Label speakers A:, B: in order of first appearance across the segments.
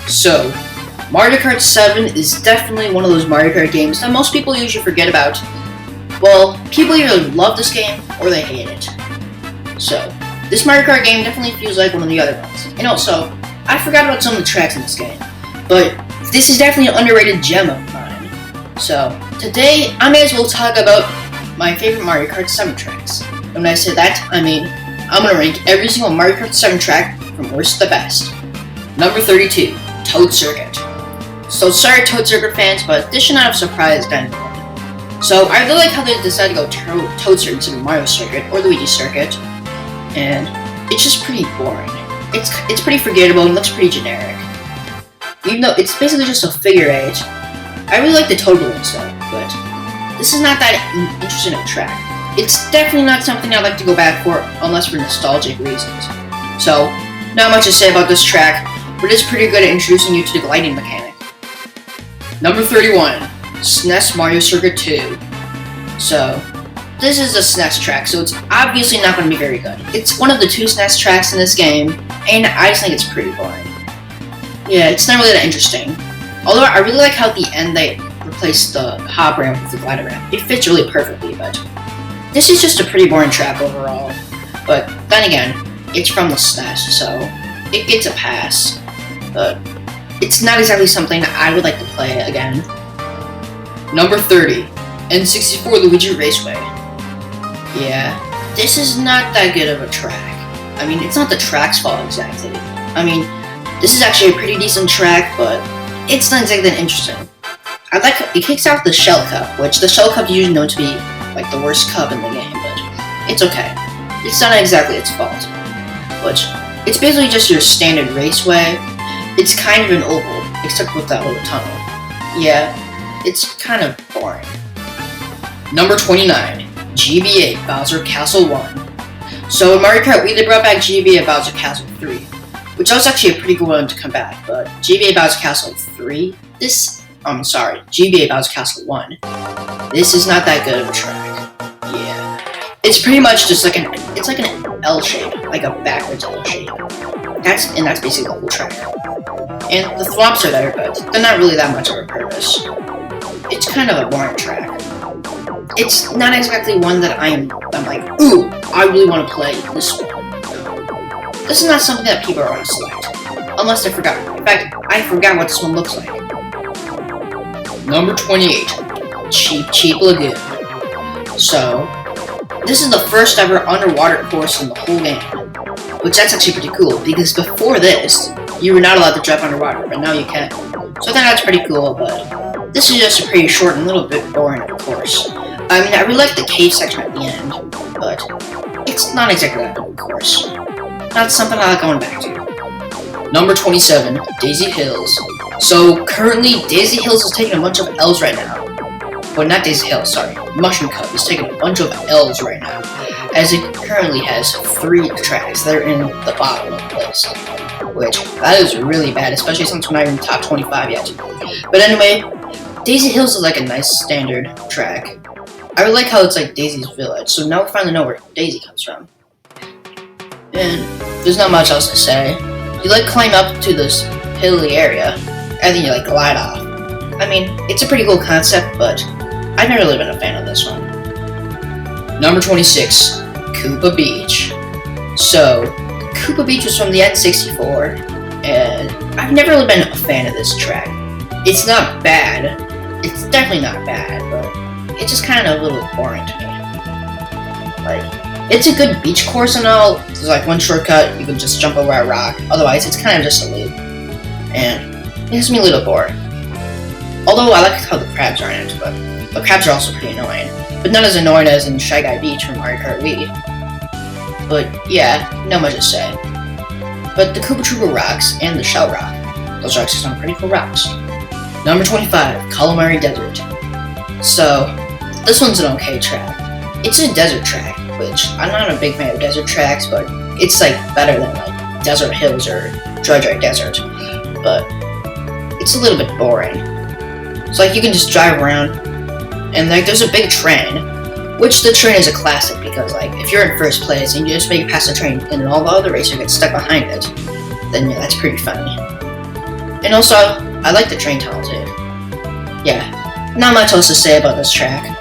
A: So, Mario Kart 7 is definitely one of those Mario Kart games that most people usually forget about. Well, people either love this game or they hate it. So, this Mario Kart game definitely feels like one of the other ones. And also, I forgot about some of the tracks in this game, but this is definitely an underrated gem of mine. So, today I may as well talk about my favorite Mario Kart 7 tracks. And when I say that, I mean I'm gonna rank every single Mario Kart 7 track from worst to best. Number 32, Toad Circuit. So sorry Toad Circuit fans, but this should not have surprised anyone. So I really like how they decided to go Toad Circuit instead of Mario Circuit or Luigi Circuit, and it's just pretty boring. It's pretty forgettable and looks pretty generic. Even though it's basically just a figure eight, I really like the Toad balloons though, but this is not that interesting of a track. It's definitely not something I'd like to go back for unless for nostalgic reasons. So, not much to say about this track, but it's pretty good at introducing you to the gliding mechanic. Number 31, SNES Mario Circuit 2. So, this is a SNES track, so it's obviously not going to be very good. It's one of the two SNES tracks in this game, and I just think it's pretty boring. Yeah, it's not really that interesting. Although I really like how at the end they replaced the hop ramp with the glider ramp. It fits really perfectly, but this is just a pretty boring track overall. But then again, it's from the SNES, so it gets a pass. But it's not exactly something that I would like to play again. Number 30, N64 Luigi Raceway. Yeah, this is not that good of a track. I mean, it's not the track's fault exactly. I mean, this is actually a pretty decent track, but it's not exactly that interesting. I like it kicks out the Shell Cup, which the Shell Cup is usually known to be like the worst cup in the game, but it's okay. It's not exactly its fault. But it's basically just your standard raceway. It's kind of an oval, except with that little tunnel. Yeah, it's kind of boring. Number 29, GBA Bowser Castle 1. So in Mario Kart Wii, they brought back GBA Bowser Castle 3, which was actually a pretty good one to come back, but GBA Bowser Castle 3, GBA Bowser Castle 1, this is not that good of a track. Yeah. It's pretty much just like an L shape, like a backwards L shape. That's basically the whole track. And the thwomps are there, but they're not really that much of a purpose. It's kind of a boring track. It's not exactly one that I'm like, ooh, I really want to play this one. This is not something that people are going to select, unless I forgot. In fact, I forgot what this one looks like. Number 28, Cheap Lagoon. So, this is the first ever underwater course in the whole game, which that's actually pretty cool, because before this, you were not allowed to drive underwater, but now you can. So I think that's pretty cool, but this is just a pretty short and a little bit boring of a course. I mean, I really like the cave section at the end, but it's not exactly that good of a course. Not something I like going back to. Number 27, Daisy Hills. So currently, Daisy Hills is taking a bunch of L's right now. Well, not Daisy Hills, sorry. Mushroom Cup is taking a bunch of L's right now, as it currently has 3 tracks that are in the bottom of the list. Which, that is really bad, especially since we're not even top 25 yet. But anyway, Daisy Hills is like a nice standard track. I really like how it's like Daisy's village, so now we finally know where Daisy comes from. And there's not much else to say. You like climb up to this hilly area, and then you like glide off. I mean, it's a pretty cool concept, but I've never really been a fan of this one. Number 26, Koopa Beach. So, Koopa Beach was from the N64, and I've never really been a fan of this track. It's not bad. It's definitely not bad, but it's just kind of a little boring to me. Like, it's a good beach course and all. There's like one shortcut, you can just jump over a rock. Otherwise, it's kind of just a loop. And it gets me a little bored. Although I like how the crabs are in it, but the crabs are also pretty annoying. But not as annoying as in Shy Guy Beach from Mario Kart Wii. But yeah, not much to say. But the Koopa Troopa rocks and the Shell Rock. Those are actually some pretty cool rocks. Number 25, Calamari Desert. So, this one's an okay track. It's a desert track, which I'm not a big fan of desert tracks, but it's like better than like Desert Hills or Dry Desert. But it's a little bit boring. So like you can just drive around, and like there's a big train, which the train is a classic because like if you're in first place and you just make it past the train and all the other racers get stuck behind it, then yeah, that's pretty funny. And also, I like the train tunnel too. Yeah, not much else to say about this track.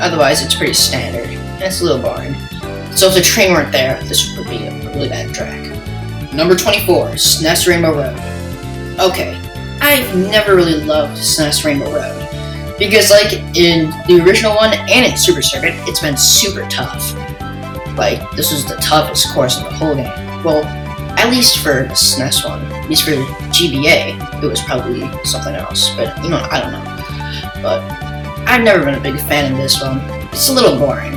A: Otherwise, it's pretty standard, and it's a little boring. So if the train weren't there, this would be a really bad track. Number 24, SNES Rainbow Road. Okay, I've never really loved SNES Rainbow Road. Because like in the original one and in Super Circuit, it's been super tough. Like, this was the toughest course in the whole game. Well, at least for the SNES one. At least for the GBA, it was probably something else. But, I don't know. But I've never been a big fan of this one. It's a little boring.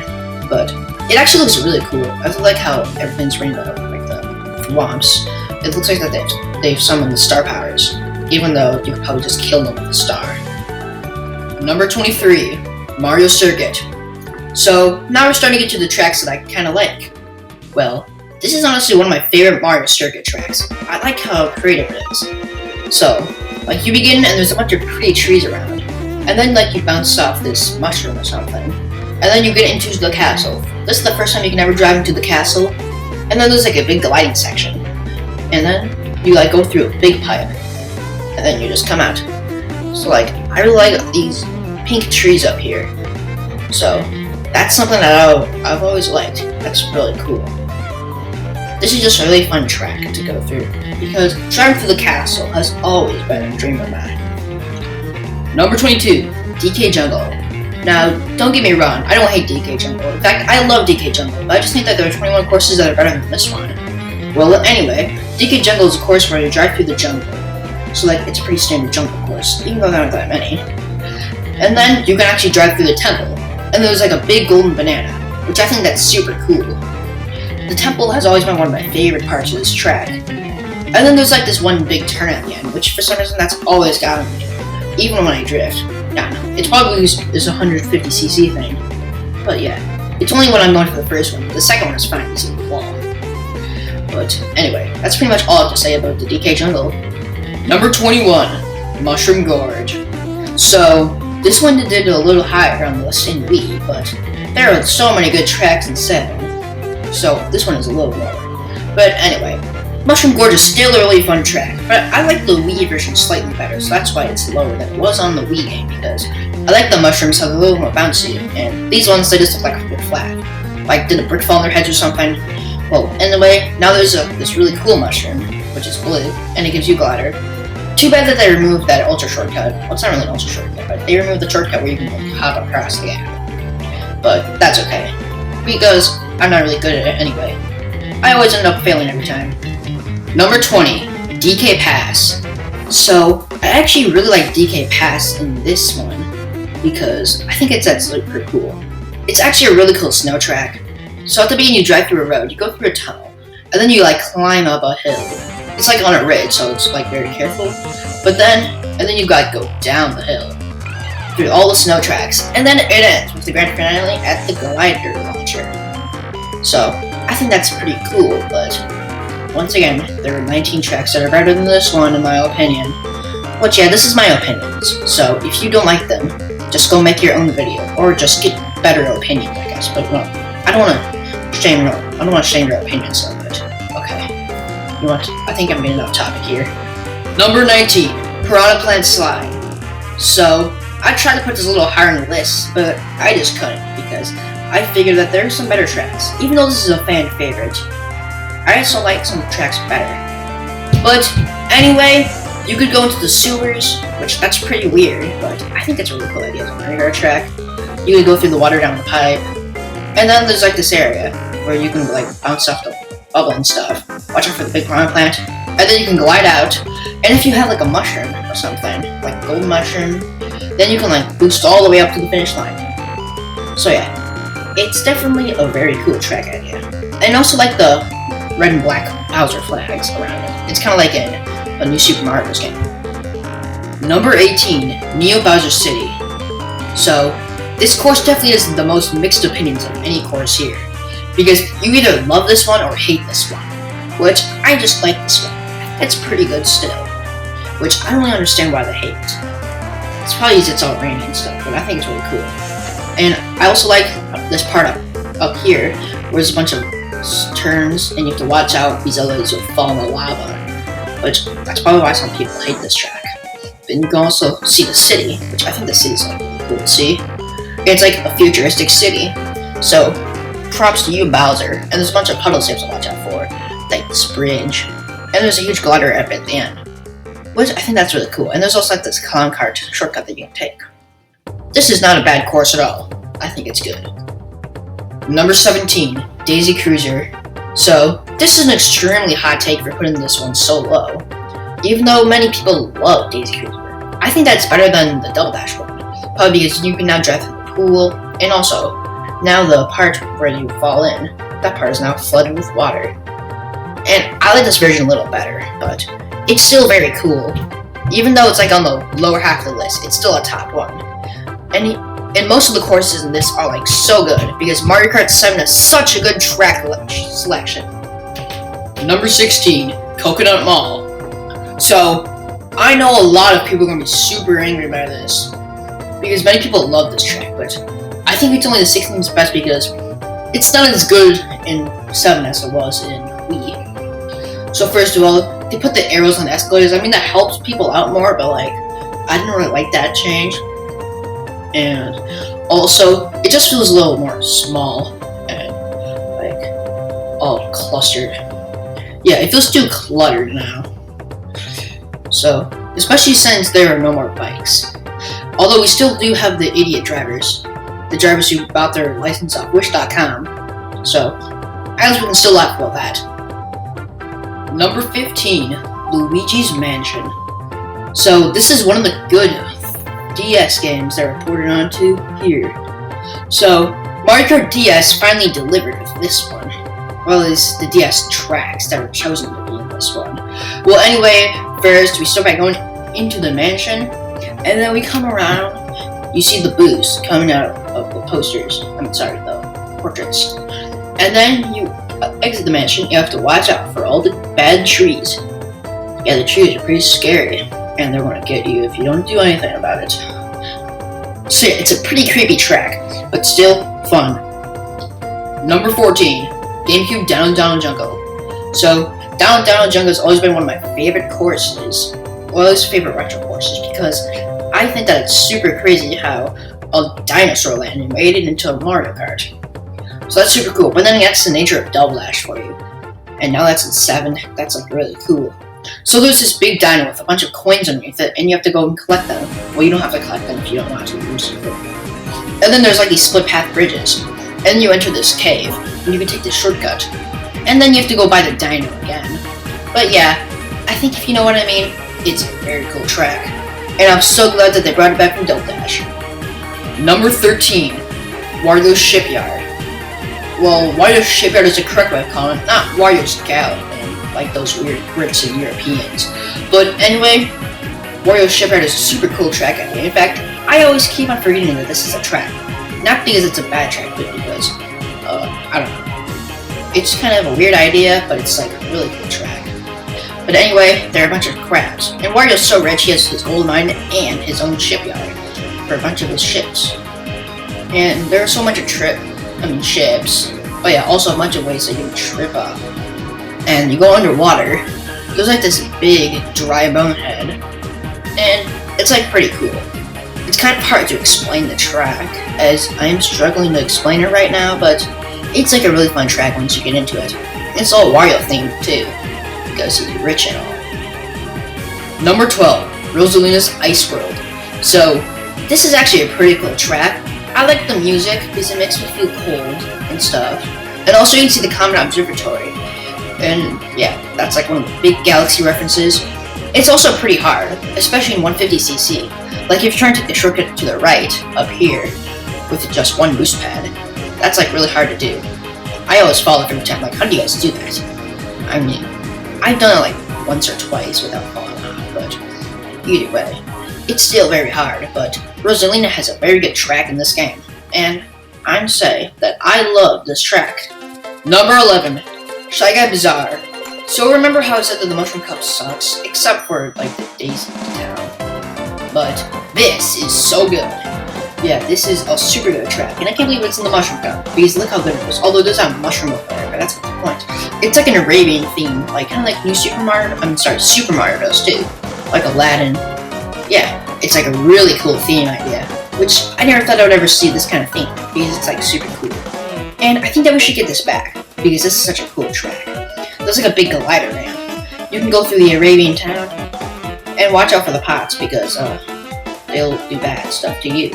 A: But it actually looks really cool. I like how everything's rainbow. Like the swamps. It looks like that they've summoned the star powers. Even though you could probably just kill them with a star. Number 23, Mario Circuit. So, now we're starting to get to the tracks that I kind of like. Well, this is honestly one of my favorite Mario Circuit tracks. I like how creative it is. So, like you begin and there's a bunch of pretty trees around. And then like you bounce off this mushroom or something. And then you get into the castle. This is the first time you can ever drive into the castle. And then there's like a big gliding section. And then you like go through a big pipe. And then you just come out. So like, I really like these pink trees up here. So, that's something that I've always liked. That's really cool. This is just a really fun track to go through, because driving through the castle has always been a dream of mine. Number 22, DK Jungle. Now, don't get me wrong, I don't hate DK Jungle. In fact, I love DK Jungle, but I just think that there are 21 courses that are better than this one. Well, anyway, DK Jungle is a course where you drive through the jungle. So like, it's a pretty standard jungle course, even though there aren't that many. And then you can actually drive through the temple, and there's like a big golden banana, which I think that's super cool. The temple has always been one of my favorite parts of this track. And then there's like this one big turn at the end, which for some reason that's always gotten me, even when I drift. Yeah, no, it's probably this 150cc thing. But yeah, it's only when I'm going for the first one. The second one is fine, it's in the wall. But anyway, that's pretty much all I have to say about the DK Jungle. Number 21, Mushroom Gorge. So, this one did a little higher on the list in Wii, but there are so many good tracks in 7, so this one is a little lower. But anyway, Mushroom Gorge is still a really fun track, but I like the Wii version slightly better, so that's why it's lower than it was on the Wii game, because I like the mushrooms how they're a little more bouncy, and these ones, they just look like a bit flat. Like, did a brick fall on their heads or something? Well, anyway, now there's this really cool mushroom, which is blue, and it gives you glider. Too bad that they removed that ultra shortcut. Well, it's not really an ultra shortcut, but they removed the shortcut where you can like, hop across the gap. But that's okay, because I'm not really good at it anyway. I always end up failing every time. Number 20, DK Pass. So, I actually really like DK Pass in this one, because I think it's super cool. It's actually a really cool snow track. So at the beginning you drive through a road, you go through a tunnel, and then you like climb up a hill. It's like on a ridge, so it's like very careful. But then you gotta go down the hill through all the snow tracks, and then it ends with the grand finale at the glider launcher. So I think that's pretty cool. But once again, there are 19 tracks that are better than this one, in my opinion. But yeah, this is my opinions. So if you don't like them, just go make your own video, or just get better opinions, I guess. But well, I don't want to shame your opinion so much. Okay. You know what? I think I'm getting off topic here. Number 19, Piranha Plant Slide. So, I tried to put this a little higher on the list, but I just couldn't, because I figured that there are some better tracks. Even though this is a fan favorite, I also like some tracks better. But, anyway, you could go into the sewers, which that's pretty weird, but I think it's a really cool idea as a Mario Kart track. You could go through the water down the pipe, and then there's like this area where you can like bounce off the bubble and stuff. Watch out for the big piranha plant. And then you can glide out. And if you have like a mushroom or something, like a gold mushroom, then you can like boost all the way up to the finish line. So yeah, it's definitely a very cool track idea. And also like the red and black Bowser flags around it. It's kind of like in a new Super Mario Bros. Game. Number 18, Neo Bowser City. So, this course definitely has the most mixed opinions of any course here. Because you either love this one or hate this one. Which, I just like this one. It's pretty good still. Which, I don't really understand why they hate it. It's probably because it's all rainy and stuff, but I think it's really cool. And I also like this part up here, where there's a bunch of turns, and you have to watch out because otherwise you'll fall in the lava. But that's probably why some people hate this track. Then you can also see the city, which I think the city's like cool to see. It's like a futuristic city. So props to you, Bowser. And there's a bunch of puddles you have to watch out for, like this bridge. And there's a huge glider at the end, which I think that's really cool. And there's also like this clown cart shortcut that you can take. This is not a bad course at all. I think it's good. Number 17, Daisy Cruiser. So this is an extremely hot take for putting this one so low. Even though many people love Daisy Cruiser, I think that's better than the Double Dash one. Probably because you can now drive through the pool, and also, now the part where you fall in, that part is now flooded with water. And I like this version a little better, but it's still very cool. Even though it's like on the lower half of the list, it's still a top one. And most of the courses in this are like so good, because Mario Kart 7 has such a good track selection. Number 16, Coconut Mall. So, I know a lot of people are going to be super angry by this, because many people love this track, but I think it's only the 16th best because it's not as good in 7 as it was in Wii. So first of all, they put the arrows on the escalators. I mean, that helps people out more, but like, I didn't really like that change. And also, it just feels a little more small and like all clustered. Yeah, it feels too cluttered now. So, especially since there are no more bikes. Although we still do have the idiot drivers. The drivers who bought their license off Wish.com. So, at least we can still laugh about that. Number 15, Luigi's Mansion. So, this is one of the good DS games that are ported onto here. So, Mario Kart DS finally delivered with this one. Well, it's the DS tracks that were chosen to be in this one. Well, anyway, first we start by going into the mansion, and then we come around, you see the booths coming out of the posters. The portraits. And then you exit the mansion. You have to watch out for all the bad trees. Yeah, the trees are pretty scary, and they're going to get you if you don't do anything about it. So yeah, it's a pretty creepy track, but still fun. Number 14, GameCube Down Down Jungle. So, Down Down Jungle has always been one of my favorite courses, well, it's favorite retro courses, because I think that it's super crazy how a dinosaur land made it into a Mario Kart. So that's super cool, but then that's the nature of Double Dash for you. And now that's in 7, that's like really cool. So there's this big dino with a bunch of coins underneath it, and you have to go and collect them. Well, you don't have to collect them if you don't want to. And then there's like these split path bridges. And then you enter this cave, and you can take this shortcut. And then you have to go by the dino again. But yeah, I think if you know what I mean, it's a very cool track. And I'm so glad that they brought it back from Double Dash. Number 13, Wario's Shipyard. Well, Wario's Shipyard is the correct way of calling it, not Wario's Galley, like those weird Brits and Europeans. But anyway, Wario's Shipyard is a super cool track idea. In fact, I always keep on forgetting that this is a track. Not because it's a bad track, but because, I don't know. It's kind of a weird idea, but it's like a really cool track. But anyway, there are a bunch of crabs. And Wario's so rich, he has his gold mine and his own shipyard for a bunch of his ships. And there are so much of ships. Oh yeah, also a bunch of ways that you can trip up. And you go underwater. There's like this big dry bonehead. And it's like pretty cool. It's kind of hard to explain the track, as I am struggling to explain it right now, but it's like a really fun track once you get into it. It's all Wario themed too, because he's rich and all. Number 12, Rosalina's Ice World. So, this is actually a pretty cool track. I like the music because it makes me feel cold and stuff. And also you can see the Comet Observatory. And yeah, that's like one of the big galaxy references. It's also pretty hard, especially in 150cc. Like if you're trying to take the shortcut to the right, up here, with just one boost pad, that's like really hard to do. I always fall every time, like how do you guys do that? I mean, I've done it like once or twice without falling off, but either way, it's still very hard, but Rosalina has a very good track in this game, and I'm say that I love this track. Number 11, Shy Guy Bazaar. So remember how I said that the Mushroom Cup sucks, except for like the Daisy Town. But this is so good, yeah, this is a super good track, and I can't believe it's in the Mushroom Cup, because look how good it is. Although there's not mushroom over there, but that's not the point. It's like an Arabian theme, like kind of like New Super Mario. Super Mario does too, like Aladdin. Yeah, it's like a really cool theme idea, which I never thought I would ever see this kind of theme, because it's like super cool. And I think that we should get this back, because this is such a cool track. There's like a big glider ramp. You can go through the Arabian town, and watch out for the pots, because they'll do bad stuff to you.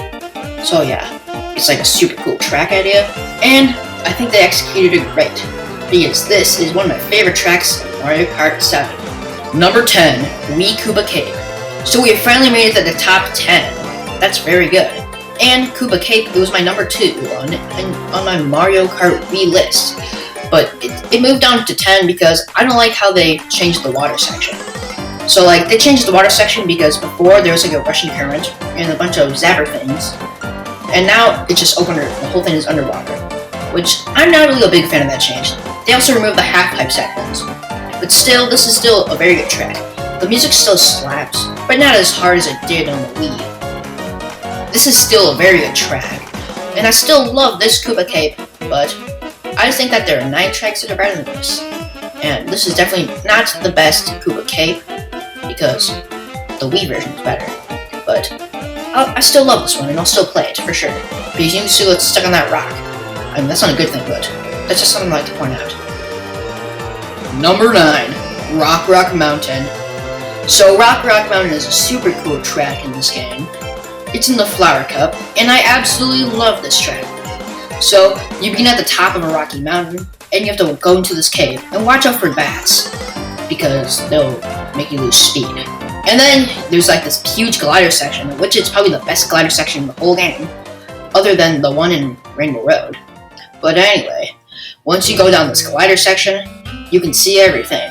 A: So yeah, it's like a super cool track idea, and I think they executed it great, because this is one of my favorite tracks of Mario Kart 7. Number 10, Wii Koopa Cape. So we have finally made it to the top 10. That's very good. And Koopa Cape, it was my number 2 on my Mario Kart Wii list. But it moved down to 10 because I don't like how they changed the water section. So like, they changed the water section because before there was like a rushing current and a bunch of zapper things. And now it's just open, the whole thing is underwater. Which, I'm not really a big fan of that change. They also removed the half-pipe sections. But still, this is still a very good track. The music still slaps, but not as hard as it did on the Wii. This is still a very good track, and I still love this Koopa Cape, but I just think that there are 9 tracks that are better than this. And this is definitely not the best Koopa Cape, because the Wii version is better. But I still love this one, and I'll still play it, for sure. Because you can see what's stuck on that rock. I mean, that's not a good thing, but that's just something I'd like to point out. Number 9, Rock Rock Mountain. So Rock Rock Mountain is a super cool track in this game. It's in the Flower Cup, and I absolutely love this track. So, you begin at the top of a rocky mountain, and you have to go into this cave, and watch out for bats, because they'll make you lose speed. And then, there's like this huge glider section, which is probably the best glider section in the whole game, other than the one in Rainbow Road. But anyway, once you go down this glider section, you can see everything.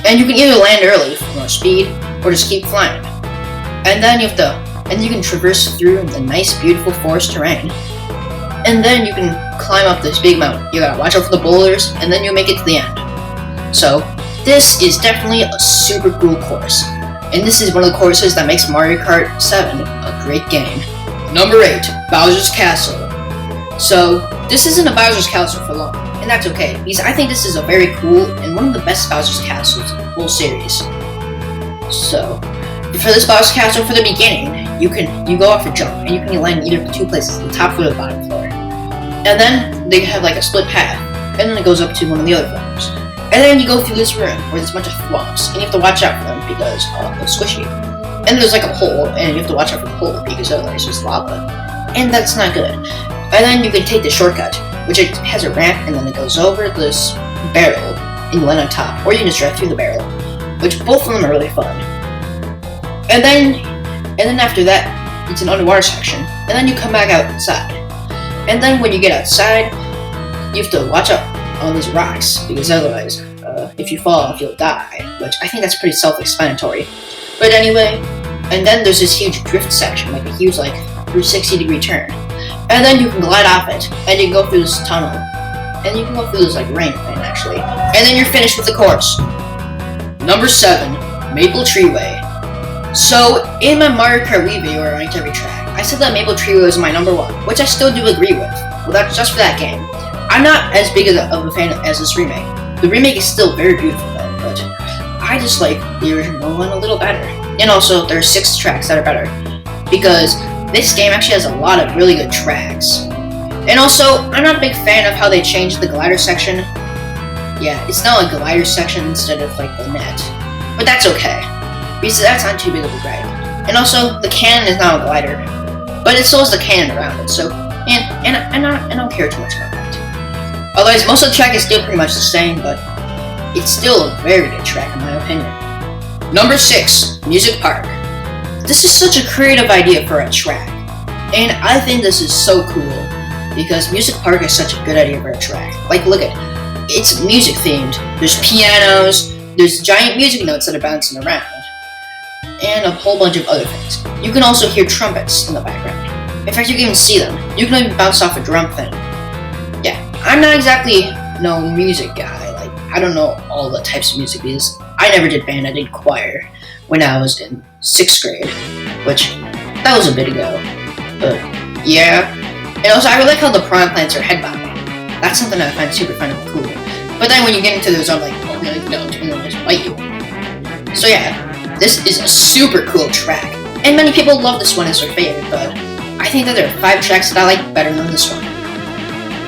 A: And you can either land early for more speed, or just keep flying. And then you can traverse through the nice, beautiful forest terrain. And then you can climb up this big mountain. You gotta watch out for the boulders, and then you'll make it to the end. So, this is definitely a super cool course. And this is one of the courses that makes Mario Kart 7 a great game. Number 8, Bowser's Castle. So, this isn't a Bowser's Castle for long, and that's okay, because I think this is a very cool and one of the best Bowser's Castles in the whole series. So, for this Bowser's Castle, for the beginning, you go off a jump, and you can land either 2 places, the top floor or the bottom floor. And then, they have like a split path, and then it goes up to one of the other floors. And then you go through this room, where there's a bunch of thwomps, and you have to watch out for them, because they'll squish you. And there's like a hole, and you have to watch out for the hole, because otherwise there's lava. And that's not good. And then you can take the shortcut, which it has a ramp, and then it goes over this barrel, and you land on top, or you can just drive through the barrel, which both of them are really fun. And then after that, it's an underwater section, and then you come back outside. And then when you get outside, you have to watch out on these rocks, because otherwise, if you fall off, you'll die, which I think that's pretty self-explanatory. But anyway, and then there's this huge drift section, like a huge 360-degree turn. And then you can glide off it, and you can go through this tunnel. And you can go through this rain thing, actually. And then you're finished with the course. Number 7, Maple Treeway. So, in my Mario Kart Wii video where I ranked every track, I said that Maple Treeway was my number 1, which I still do agree with. Well, that's just for that game. I'm not as big of a fan as this remake. The remake is still very beautiful though, but I just like the original one a little better. And also, there are 6 tracks that are better, because this game actually has a lot of really good tracks. And also, I'm not a big fan of how they changed the glider section. Yeah, it's now a glider section instead of the net. But that's okay, because that's not too big of a gripe. And also, the cannon is now a glider, but it still has the cannon around it, so, and I don't care too much about that. Otherwise, most of the track is still pretty much the same, but it's still a very good track in my opinion. Number 6, Music Park. This is such a creative idea for a track, and I think this is so cool, because Music Park is such a good idea for a track. Look at it. It's music themed. There's pianos, there's giant music notes that are bouncing around, and a whole bunch of other things. You can also hear trumpets in the background. In fact, you can even see them. You can even bounce off a drum thing. Yeah, I'm not exactly no music guy. I don't know all the types of music, because I never did band. I did choir when I was in 6th grade, which that was a bit ago. But Yeah. And also, I really like how the prawn plants are headbobbing. That's something I find super fun and cool. But then when you get into the zone, like, oh no, don't, and they'll just bite you. So yeah, this is a super cool track. And many people love this one as their favorite, but I think that there are 5 tracks that I like better than this one.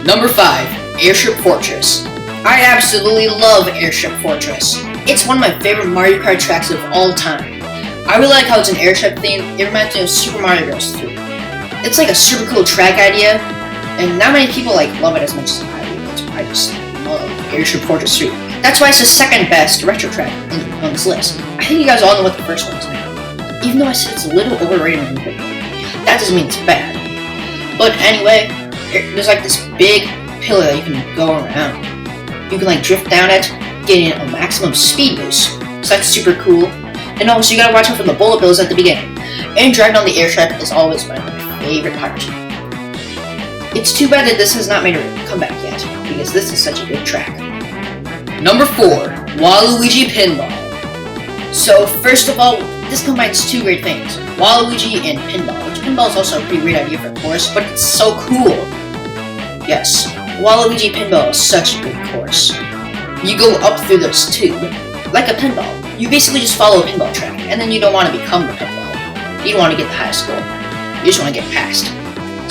A: Number 5, Airship Fortress. I absolutely love Airship Fortress. It's one of my favorite Mario Kart tracks of all time. I really like how it's an airship theme. It reminds me of Super Mario Bros. 2. It's like a super cool track idea, and not many people like love it as much as I do. I just love Airship Fortress 3. That's why it's the second best retro track on this list. I think you guys all know what the first one is now. Even though I said it's a little overrated in the video, that doesn't mean it's bad. But anyway, there's like this big pillar that you can go around. You can like drift down it, getting a maximum speed boost. So that's super cool. And also you gotta watch out for the bullet bills at the beginning. And driving on the airship is always my favorite part. It's too bad that this has not made a comeback yet, because this is such a good track. Number 4, Waluigi Pinball. So first of all, this combines 2 great things, Waluigi and pinball, which pinball is also a pretty great idea for a course, but it's so cool. Yes, Waluigi Pinball is such a good course. You go up through this tube, like a pinball. You basically just follow a pinball track, and then you don't want to become the pinball. You don't want to get the highest score. You just want to get past.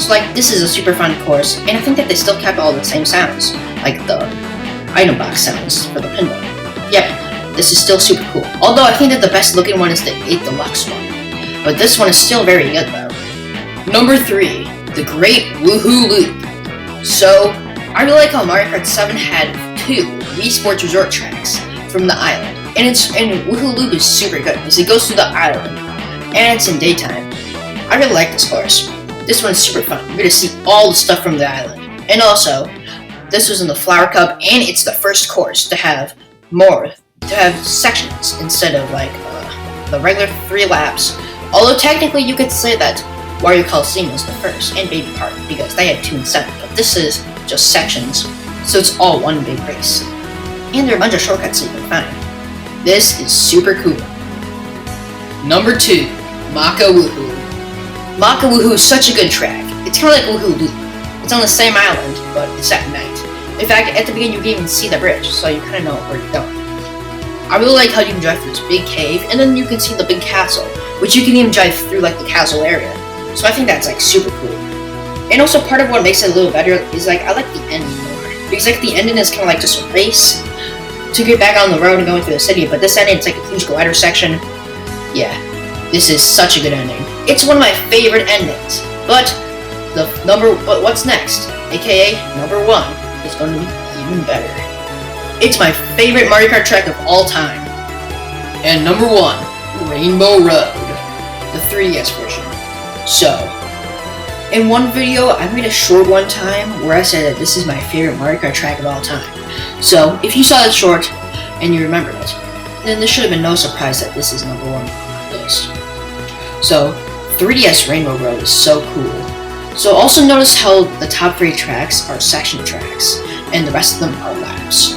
A: So like, this is a super fun course, and I think that they still kept all the same sounds, like the item box sounds for the pinball. Yep, this is still super cool. Although I think that the best looking one is the 8 Deluxe one. But this one is still very good though. Number 3, the Great Woohoo Loop. So, I really like how Mario Kart 7 had 2 Wii Sports Resort tracks from the island. And Woohoo Loop is super good because it goes through the island and it's in daytime. I really like this course. This one's super fun. You're gonna see all the stuff from the island. And also, this was in the Flower Cup, and it's the first course to have sections instead of like the regular 3 laps. Although technically you could say that Wario Coliseum was the first, and Baby Park, because they had 2 and 7, but this is just sections, so it's all one big race. And there are a bunch of shortcuts that you can find. This is super cool. Number 2, Maka Woohoo. Maka Woohoo is such a good track. It's kind of like Woohoo Loop. It's on the same island, but it's at night. In fact, at the beginning you can even see the bridge, so you kind of know where you're going. I really like how you can drive through this big cave, and then you can see the big castle, which you can even drive through like the castle area. So I think that's like super cool. And also part of what makes it a little better is like, I like the ending more. Because like the ending is kind of like just a race to get back on the road and going through the city, but this ending, it's like a huge glider section. Yeah, this is such a good ending. It's one of my favorite endings. But what's next? AKA number 1 is going to be even better. It's my favorite Mario Kart track of all time. And number 1, Rainbow Road, the 3DS version. So, in one video, I made a short one time where I said that this is my favorite Mario Kart track of all time. So, if you saw that short and you remembered it, then this should have been no surprise that this is number 1 on my list. So, 3DS Rainbow Road is so cool. So also notice how the top 3 tracks are section tracks, and the rest of them are laps.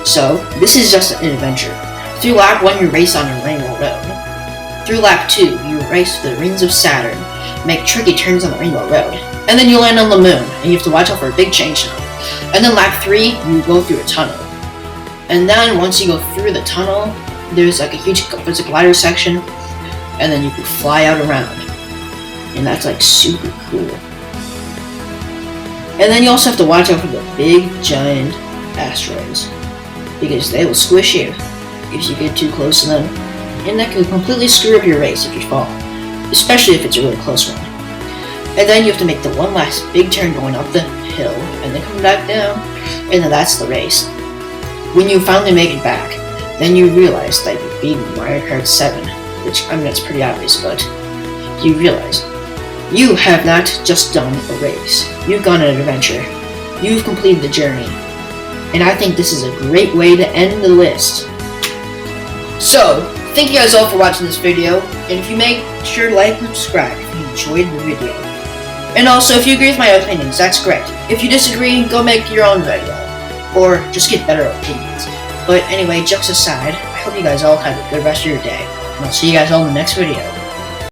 A: So, this is just an adventure. Through lap 1, you race on a Rainbow Road. Through lap 2, you race through the rings of Saturn, make tricky turns on the Rainbow Road, and then you land on the moon, and you have to watch out for a big change tunnel. And then lap 3, you go through a tunnel. And then once you go through the tunnel, there's like a glider section, and then you can fly out around. And that's like super cool. And then you also have to watch out for the big giant asteroids, because they will squish you if you get too close to them, and that can completely screw up your race if you fall, especially if it's a really close one. And then you have to make the one last big turn going up the hill, and then come back down, and then that's the race. When you finally make it back, then you realize that you've beaten Mario Kart 7, which, I mean, it's pretty obvious, but you realize you have not just done a race. You've gone on an adventure. You've completed the journey. And I think this is a great way to end the list. So, thank you guys all for watching this video, and if you make sure to like and subscribe if you enjoyed the video. And also, if you agree with my opinions, that's great. If you disagree, go make your own video, or just get better opinions. But anyway, jokes aside, I hope you guys all have a good rest of your day, and I'll see you guys all in the next video.